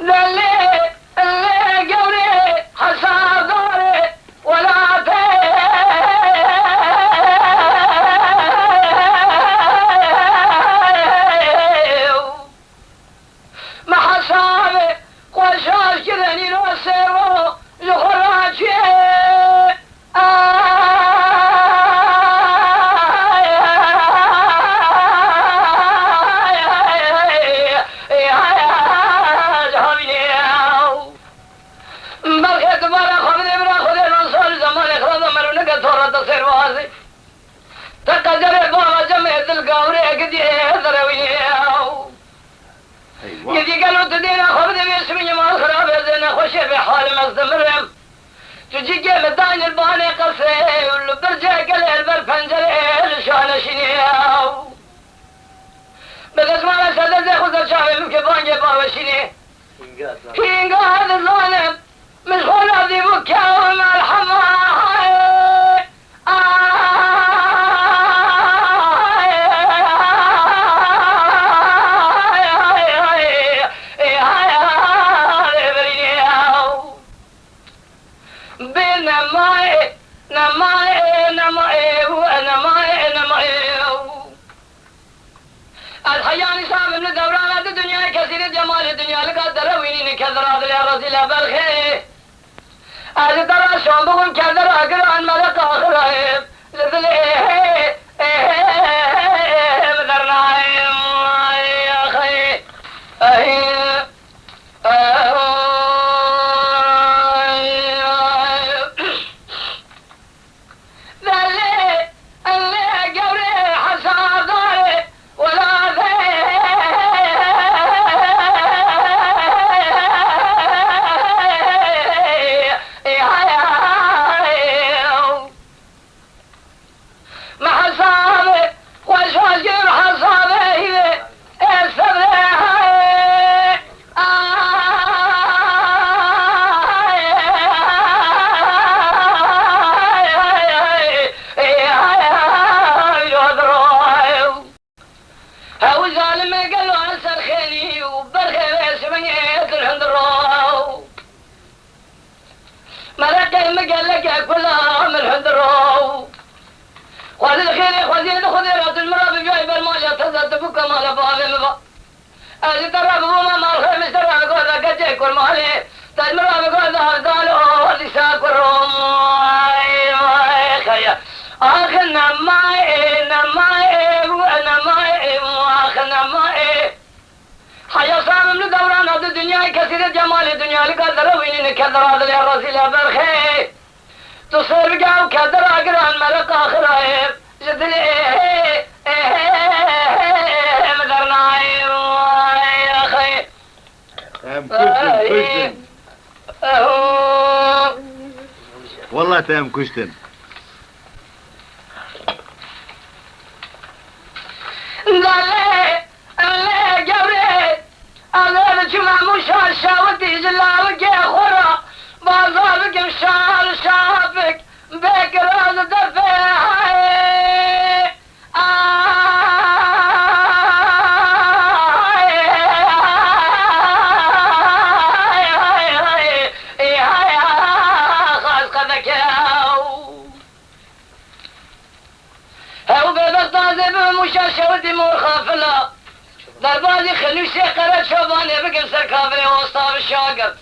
ذلي اللي قولي حصار داري ولا ما حصابي وشاش كذني نوسيرو لخراجي تقدر بابا جمعت القوري قد يهدر وياو يدي قالوا تدينا خبز باسمي ما خراب زين خوشي بحال مستمر تجي مدان الباني قصي والبرجع قليل بالفنجر شان شنياو بس ما سدد خذ الشافي من كبان جبا وشني هينقاد الظالم مشغول ابدي بكاو مع الحماي الحياني صعب من دورانات الدنيا كثير جمال الدنيا لقدر ويني كذرات يا رسول بالخير هذه ترى شلون بقول كذر اقران ملك اخر لذلك مدرنا يا اخي جمال الدنيا لقدر ويني كذر هذا يا رسول بالخير تصير بقى وكذر اقران ملك اخر جدلي مدرنا يا اخي كشتن والله تام كشتن شاودي جلالك يا خرا بازارك مشال شافك بك راز دفاعي خاص قدك هاو بيبك طازب مشال شاودي مرخافلا دربازي خلوشي قرد شوباني بقم سركافري وسطاب الشاقرت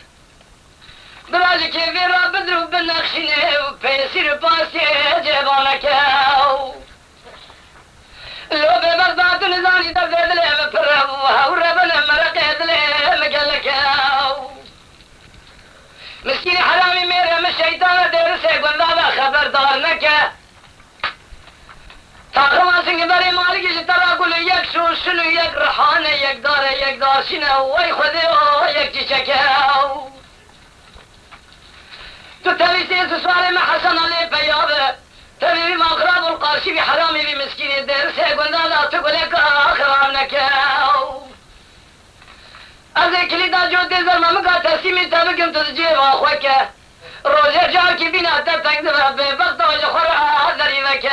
براجي كيفي راب بدرو بالنخشيني وبيسير باسي جيبانك لو ببغداد نزاني دبدد لي مفرب وهوربنا مرقيد لي مقلك مسكين حرامي ميري من الشيطان ديرسي قلنا خبردار نكا تاخواسن بري مالك ترى اقول يك شنو يك رحانه يك دار شنو وي خذوا يك تشكاو تتليسي سوالي مع حسن علي بيابه تبي ما اقرب القارشي بحرامي بمسكين الدرس قلنا لا تقول لك اخرانك اذيك لي دا جو دزر ما مقاتسي من تبقم تجيب اخوك روزه جاكي بنا تتقدر ببغض وجخر ذريبك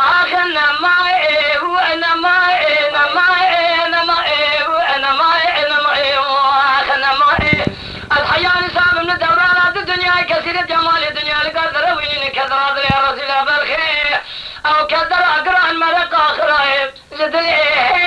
اخي انا معي وانا معي انا معي انا معي وانا معي انا معي كدر أقران مرق آخرائب زدلي